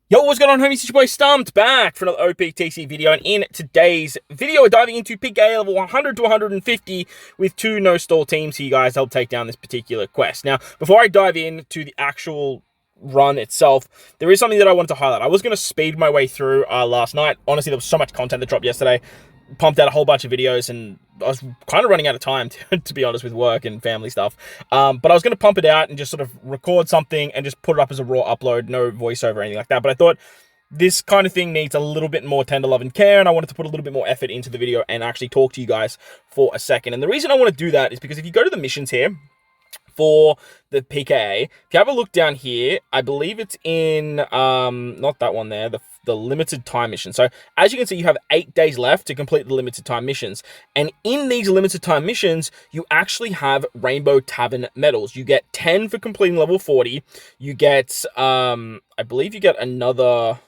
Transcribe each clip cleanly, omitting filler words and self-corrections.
Yo, what's going on, homies? It's your boy Stumped back for another OPTC video, and in today's video, we're diving into PKA level 100 to 150 with two no-stall teams here, guys, to help take down this particular quest. Now, before I dive into the actual run itself, there is something that I wanted to highlight. I was going to speed my way through last night. Honestly, there was so much content that dropped yesterday. Pumped out a whole bunch of videos, and I was kind of running out of time, to be honest, with work and family stuff. But I was going to pump it out and just sort of record something and just put it up as a raw upload, no voiceover or anything like that. But I thought this kind of thing needs a little bit more tender love and care, and I wanted to put a little bit more effort into the video and actually talk to you guys for a second. And the reason I want to do that is because if you go to the missions here for the PKA, if you have a look down here, I believe it's in, not that one there, the limited time mission. So as you can see, you have 8 days left to complete the limited time missions. And in these limited time missions, you actually have Rainbow Tavern medals. You get 10 for completing level 40. You get, I believe you get another,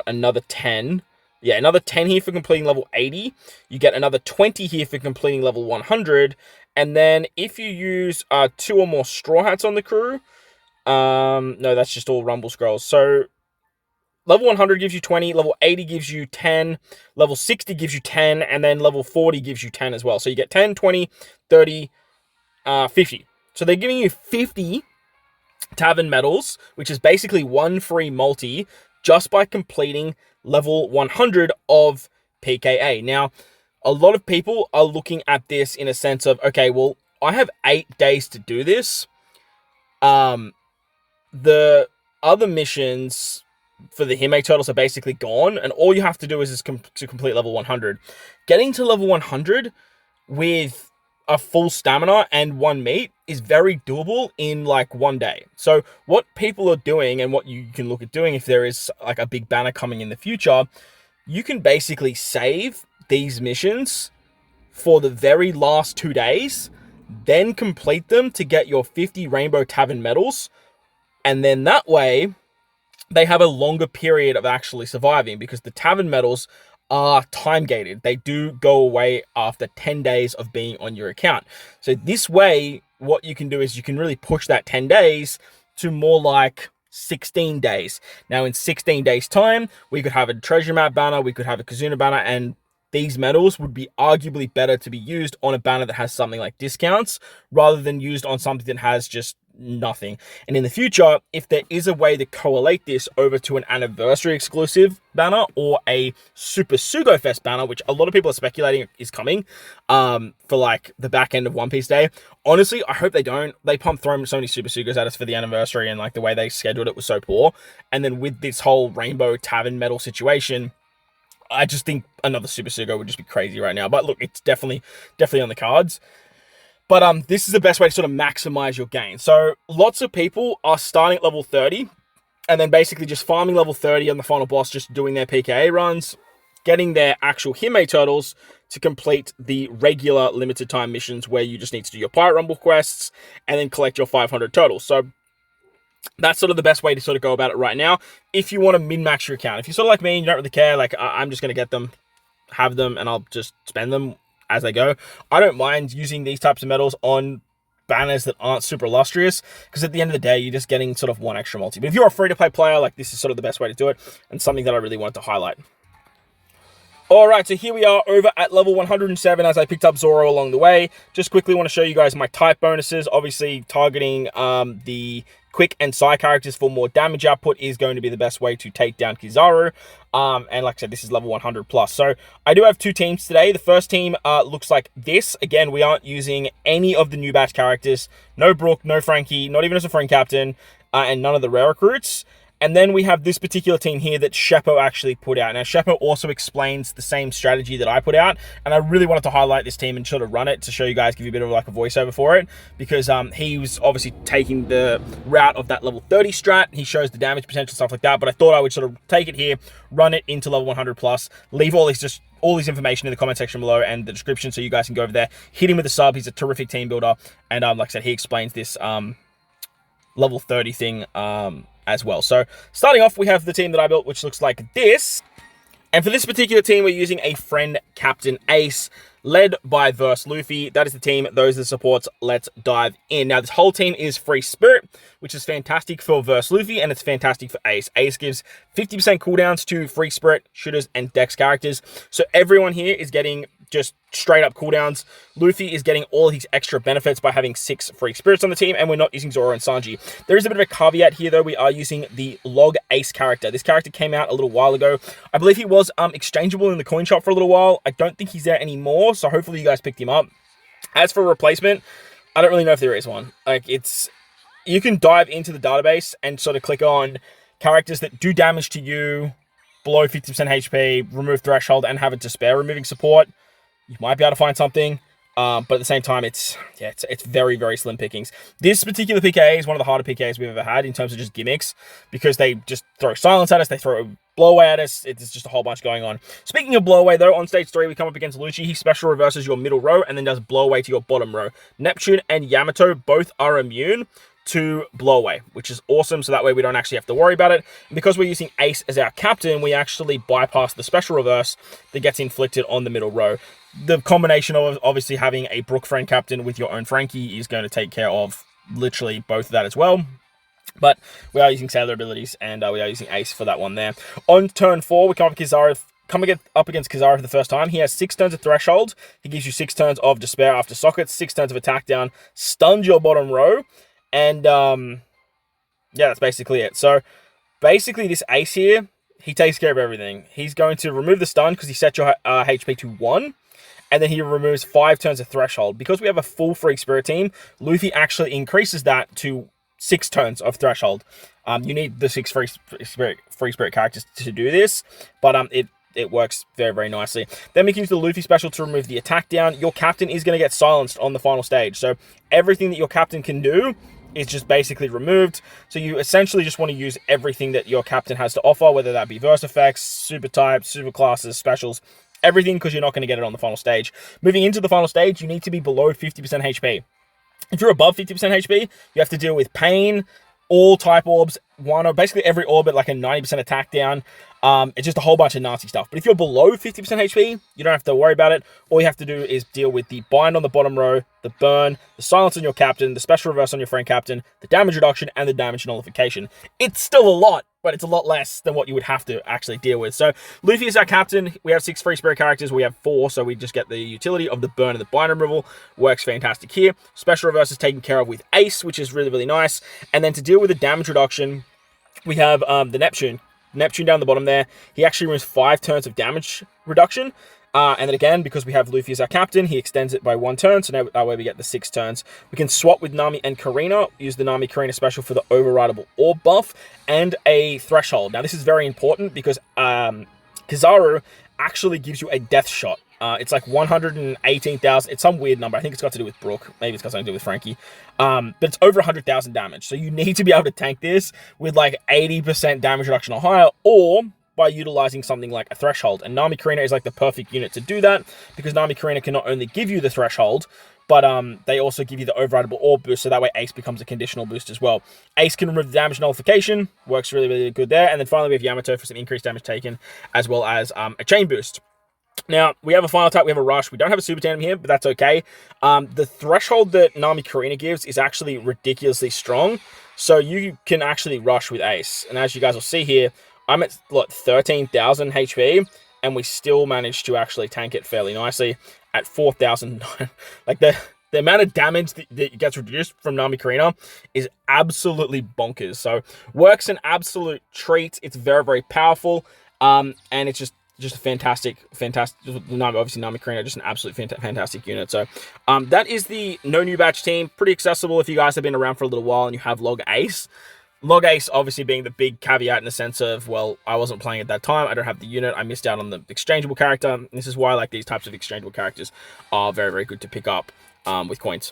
another 10. Yeah, another 10 here for completing level 80. You get another 20 here for completing level 100. And then if you use 2 or more straw hats on the crew, no, that's just all rumble scrolls. So level 100 gives you 20, level 80 gives you 10, level 60 gives you 10, and then level 40 gives you 10 as well. So you get 10, 20, 30, 50. So they're giving you 50 tavern medals, which is basically one free multi just by completing level 100 of PKA. Now, a lot of people are looking at this in a sense of, okay, well, I have 8 days to do this. The other missions for the Hime turtles are basically gone, and all you have to do is to complete level 100. Getting to level 100 with a full stamina and 1 meat is very doable in like 1 day. So what people are doing, and what you can look at doing if there is like a big banner coming in the future, you can basically save these missions for the very last 2 days, then complete them to get your 50 Rainbow Tavern medals, and then that way they have a longer period of actually surviving, because the tavern medals are time gated. They do go away after 10 days of being on your account. So this way, what you can do is you can really push that 10 days to more like 16 days. Now, in 16 days time, we could have a treasure map banner, we could have a Kazuna banner, and these medals would be arguably better to be used on a banner that has something like discounts rather than used on something that has just nothing. And in the future, if there is a way to collate this over to an anniversary exclusive banner or a Super Sugo Fest banner, which a lot of people are speculating is coming for like the back end of One Piece Day, honestly, I hope they don't. They pumped so many Super Sugos at us for the anniversary, and like the way they scheduled it was so poor. And then with this whole Rainbow Tavern medal situation, I just think another Super Sugo would just be crazy right now. But look, it's definitely on the cards. But this is the best way to sort of maximize your gain. So lots of people are starting at level 30 and then basically just farming level 30 on the final boss, just doing their PKA runs, getting their actual Hime turtles to complete the regular limited time missions where you just need to do your Pirate Rumble quests and then collect your 500 turtles. So that's sort of the best way to sort of go about it right now. If you want to min-max your account, if you're sort of like me and you don't really care, like I'm just going to get them, have them, and I'll just spend them as they go. I don't mind using these types of medals on banners that aren't super illustrious, because at the end of the day, you're just getting sort of one extra multi. But if you're a free-to-play player, like this is sort of the best way to do it, and something that I really wanted to highlight. Alright, so here we are over at level 107 as I picked up Zoro along the way. Just quickly want to show you guys my type bonuses. Obviously, targeting the quick and Psy characters for more damage output is going to be the best way to take down Kizaru. And like I said, this is level 100 plus. So I do have 2 teams today. The first team looks like this. Again, we aren't using any of the new batch characters. No Brook, no Frankie, not even as a friend captain, and none of the rare recruits. And then we have this particular team here that Sheppo actually put out. Now, Sheppo also explains the same strategy that I put out, and I really wanted to highlight this team and sort of run it to show you guys, give you a bit of like a voiceover for it, because he was obviously taking the route of that level 30 strat. He shows the damage potential, stuff like that, but I thought I would sort of take it here, run it into level 100 plus, leave all this information in the comment section below and the description so you guys can go over there, hit him with a sub. He's a terrific team builder, and like I said, he explains this level 30 thing as well. So starting off, we have the team that I built, which looks like this. And for this particular team, we're using a friend captain Ace, led by Verse Luffy. That is the team. Those are the supports. Let's dive in. Now, this whole team is Free Spirit, which is fantastic for Verse Luffy, and it's fantastic for Ace. Ace gives 50% cooldowns to Free Spirit, shooters, and Dex characters. So everyone here is getting just straight up cooldowns. Luffy is getting all his extra benefits by having 6 Free Spirits on the team, and we're not using Zoro and Sanji. There is a bit of a caveat here, though. We are using the Log Ace character. This character came out a little while ago. I believe he was exchangeable in the coin shop for a little while. I don't think he's there anymore, so hopefully you guys picked him up. As for a replacement, I don't really know if there is one. You can dive into the database and sort of click on characters that do damage to you below 50% HP, remove threshold, and have a despair removing support. You might be able to find something, but at the same time, it's very, very slim pickings. This particular PKA is one of the harder PKAs we've ever had in terms of just gimmicks, because they just throw silence at us, they throw blow away at us. It's just a whole bunch going on. Speaking of blow away, though, on stage 3, we come up against Lucci. He special reverses your middle row and then does blow away to your bottom row. Neptune and Yamato both are immune to blow away, which is awesome, so that way we don't actually have to worry about it. And because we're using Ace as our captain, we actually bypass the special reverse that gets inflicted on the middle row. The combination of obviously having a Brook friend captain with your own Frankie is going to take care of literally both of that as well. But we are using Sailor abilities, and we are using Ace for that one there. On turn 4, we come up against Kizaru for the first time. He has 6 turns of Threshold. He gives you 6 turns of Despair after sockets, 6 turns of attack down, stuns your bottom row, and yeah, that's basically it. So basically this Ace here, he takes care of everything. He's going to remove the stun because he set your HP to 1. And then he removes 5 turns of Threshold. Because we have a full Free Spirit team, Luffy actually increases that to 6 turns of Threshold. You need the 6 Free Spirit characters to do this, but it works very, very nicely. Then we can use the Luffy special to remove the attack down. Your captain is going to get silenced on the final stage. So everything that your captain can do is just basically removed. So you essentially just want to use everything that your captain has to offer, whether that be verse effects, super types, super classes, specials, everything, because you're not going to get it on the final stage. Moving into the final stage, you need to be below 50% HP. If you're above 50% HP, you have to deal with Pain, all type orbs, basically every orb at like a 90% attack down. It's just a whole bunch of nasty stuff. But if you're below 50% HP, you don't have to worry about it. All you have to do is deal with the bind on the bottom row, the burn, the silence on your captain, the special reverse on your friend captain, the damage reduction, and the damage nullification. It's still a lot, but it's a lot less than what you would have to actually deal with. So Luffy is our captain. We have 6 Free Spirit characters. We have 4, so we just get the utility of the burn and the bind removal. Works fantastic here. Special reverse is taken care of with Ace, which is really, really nice. And then to deal with the damage reduction, we have the Neptune. Neptune down the bottom there. He actually removes 5 turns of damage reduction. And then again, because we have Luffy as our captain, he extends it by 1 turn. So now that way we get the 6 turns. We can swap with Nami and Karina. Use the Nami Karina special for the overrideable orb buff and a threshold. Now this is very important because Kizaru actually gives you a death shot. It's like 118,000. It's some weird number. I think it's got to do with Brook. Maybe it's got something to do with Frankie. But it's over 100,000 damage. So you need to be able to tank this with like 80% damage reduction or higher, or by utilizing something like a threshold. And Nami Karina is like the perfect unit to do that, because Nami Karina can not only give you the threshold, but they also give you the overrideable orb boost, so that way Ace becomes a conditional boost as well. Ace can remove the damage nullification, works really, really good there. And then finally we have Yamato for some increased damage taken, as well as a chain boost. Now, we have a final attack, we have a rush. We don't have a super tandem here, but that's okay. The threshold that Nami Karina gives is actually ridiculously strong, so you can actually rush with Ace. And as you guys will see here, I'm at, what, 13,000 HP, and we still managed to actually tank it fairly nicely at 4,000. Like, the amount of damage that gets reduced from Nami Karina is absolutely bonkers. So, works an absolute treat. It's very, very powerful, and it's just a fantastic, obviously Nami Karina, just an absolute fantastic unit. So, that is the No New Batch team. Pretty accessible if you guys have been around for a little while and you have Log Ace. Log Ace obviously being the big caveat in the sense of, well, I wasn't playing at that time. I don't have the unit. I missed out on the exchangeable character. This is why, like, these types of exchangeable characters are very, very good to pick up with coins.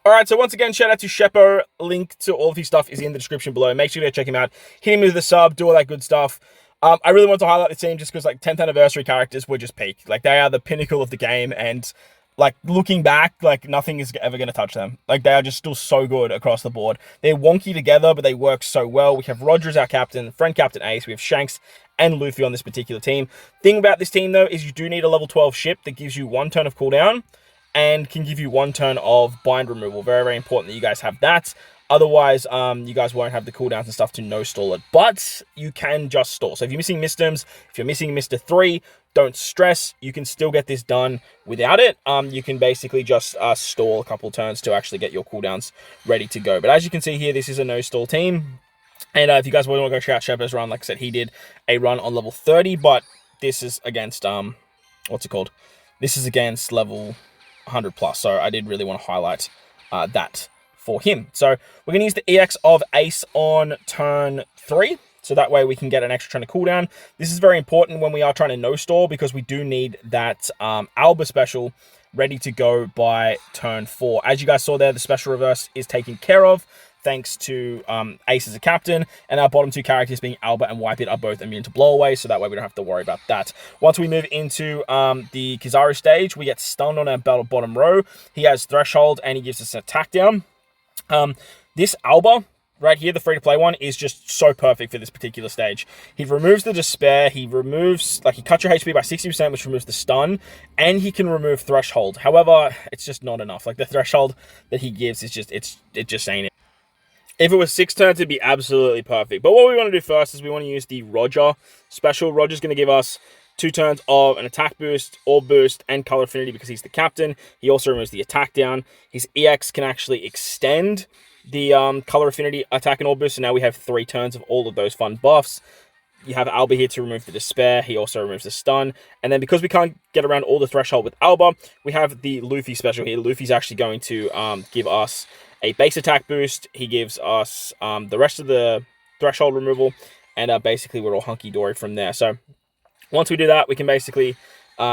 Alright, so once again, shout out to Sheppo. Link to all of his stuff is in the description below. Make sure you go check him out. Hit him with the sub, do all that good stuff. I really want to highlight the team just because, like, 10th anniversary characters were just peak. Like, they are the pinnacle of the game, and like, looking back, like, nothing is ever going to touch them. Like, they are just still so good across the board. They're wonky together, but they work so well. We have Roger as our captain, friend captain Ace. We have Shanks and Luffy on this particular team. Thing about this team, though, is you do need a level 12 ship that gives you 1 turn of cooldown and can give you 1 turn of bind removal. Very, very important that you guys have that. Otherwise, you guys won't have the cooldowns and stuff to no-stall it. But you can just stall. So if you're missing Mistims, if you're missing Mr. 3, don't stress. You can still get this done without it. You can basically just stall a couple turns to actually get your cooldowns ready to go. But as you can see here, this is a no-stall team. And if you guys want to go check out Shepard's run, like I said, he did a run on level 30. But this is against, what's it called? This is against level 100 plus. So I did really want to highlight that for him. So we're going to use the EX of Ace on turn 3. So that way we can get an extra turn of cooldown. This is very important when we are trying to no-stall because we do need that Alba special ready to go by turn 4. As you guys saw there, the special reverse is taken care of thanks to Ace as a captain, and our bottom 2 characters being Alba and Whitebeard are both immune to blow away, so that way we don't have to worry about that. Once we move into the Kizaru stage, we get stunned on our bottom row. He has Threshold and he gives us an attack down. This Alba right here, the free-to-play one, is just so perfect for this particular stage. He removes the Despair, he removes, like, he cuts your HP by 60%, which removes the stun, and he can remove Threshold. However, it's just not enough. Like, the Threshold that he gives is just, it just ain't it. If it was 6 turns, it'd be absolutely perfect. But what we want to do first is we want to use the Roger special. Roger's going to give us 2 turns of an attack boost, orb boost, and color affinity because he's the captain. He also removes the attack down. His EX can actually extend the color affinity attack and orb boost, so now we have 3 turns of all of those fun buffs. You have Alba here to remove the Despair. He also removes the stun. And then because we can't get around all the Threshold with Alba, we have the Luffy special here. Luffy's actually going to give us a base attack boost. He gives us the rest of the Threshold removal, and basically we're all hunky-dory from there. So once we do that, we can basically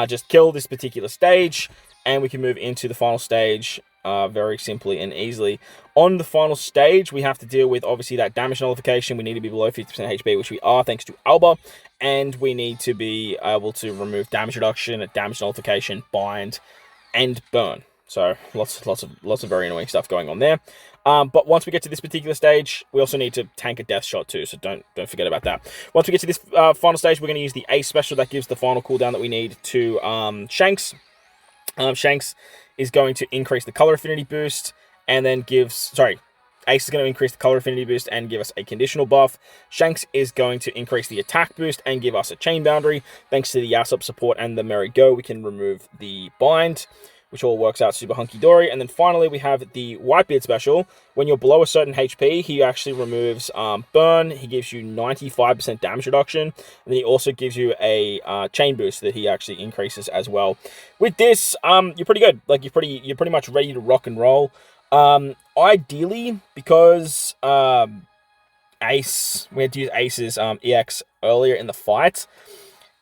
just kill this particular stage, and we can move into the final stage very simply and easily. On the final stage, we have to deal with, obviously, that damage nullification. We need to be below 50% HP, which we are thanks to Alba, and we need to be able to remove damage reduction, damage nullification, bind, and burn. So lots of very annoying stuff going on there. But once we get to this particular stage, we also need to tank a death shot too, so don't forget about that. Once we get to this final stage, we're going to use the Ace special that gives the final cooldown that we need to Shanks. Shanks is going to increase the color affinity boost, and then Ace is going to increase the color affinity boost and give us a conditional buff. Shanks is going to increase the attack boost and give us a chain boundary. Thanks to the Yasop support and the Merry Go, we can remove the bind, which all works out super hunky-dory. And then finally, we have the Whitebeard special. When you're below a certain HP, he actually removes burn. He gives you 95% damage reduction. And then he also gives you a chain boost that he actually increases as well. With this, you're pretty good. Like, you're pretty much ready to rock and roll. Ideally, because Ace, we had to use Ace's EX earlier in the fight,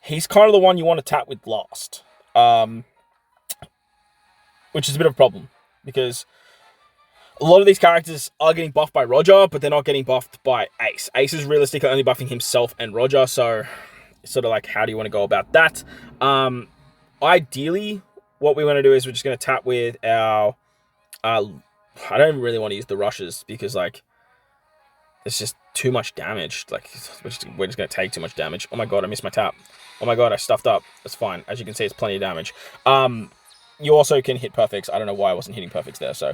he's kind of the one you want to tap with last. Which is a bit of a problem, because a lot of these characters are getting buffed by Roger, but they're not getting buffed by Ace. Ace is realistically only buffing himself and Roger, so it's sort of like, how do you want to go about that? Ideally, what we want to do is we're just going to tap with our... I don't really want to use the rushes, because, like, it's just too much damage. Like, we're just going to take too much damage. Oh my god, I missed my tap. Oh my god, I stuffed up. That's fine. As you can see, it's plenty of damage. You also can hit perfects. I don't know why I wasn't hitting perfects there. So,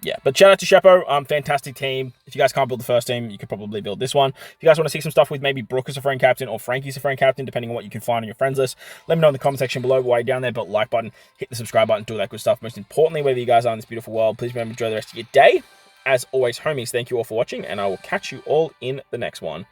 yeah. But shout out to Sheppo. Fantastic team. If you guys can't build the first team, you could probably build this one. If you guys want to see some stuff with maybe Brooke as a friend captain or Frankie as a friend captain, depending on what you can find on your friends list, let me know in the comment section below. While you're down there, but like button, hit the subscribe button, do all that good stuff. Most importantly, wherever you guys are in this beautiful world, please remember to enjoy the rest of your day. As always, homies, thank you all for watching, and I will catch you all in the next one.